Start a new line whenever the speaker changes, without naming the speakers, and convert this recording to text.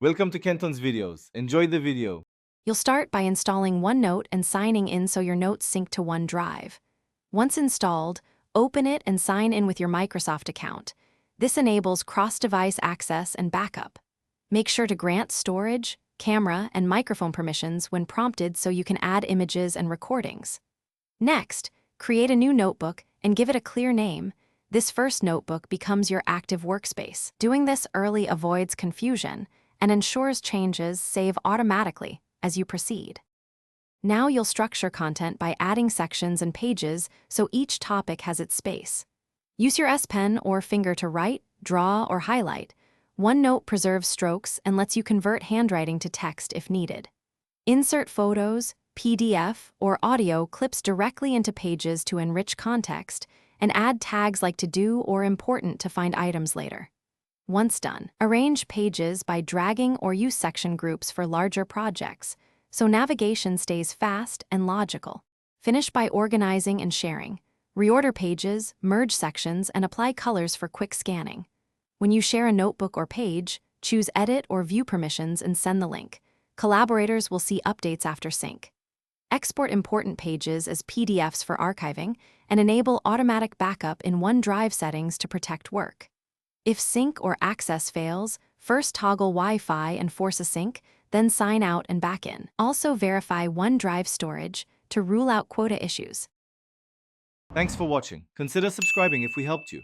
Welcome to Kenton's videos. Enjoy the video.
You'll start by installing OneNote and signing in so your notes sync to OneDrive. Once installed, open it and sign in with your Microsoft account. This enables cross-device access and backup. Make sure to grant storage, camera, and microphone permissions when prompted so you can add images and recordings. Next, create a new notebook and give it a clear name. This first notebook becomes your active workspace. Doing this early avoids confusion and ensures changes save automatically as you proceed. Now you'll structure content by adding sections and pages so each topic has its space. Use your S Pen or finger to write, draw, or highlight. OneNote preserves strokes and lets you convert handwriting to text if needed. Insert photos, PDF, or audio clips directly into pages to enrich context, and add tags like to do or important to find items later. Once done, arrange pages by dragging or use section groups for larger projects, so navigation stays fast and logical. Finish by organizing and sharing. Reorder pages, merge sections, and apply colors for quick scanning. When you share a notebook or page, choose Edit or View permissions and send the link. Collaborators will see updates after sync. Export important pages as PDFs for archiving, and enable automatic backup in OneDrive settings to protect work. If sync or access fails, first toggle Wi-Fi and force a sync, then sign out and back in. Also verify OneDrive storage to rule out quota issues.
Thanks for watching. Consider subscribing if we helped you.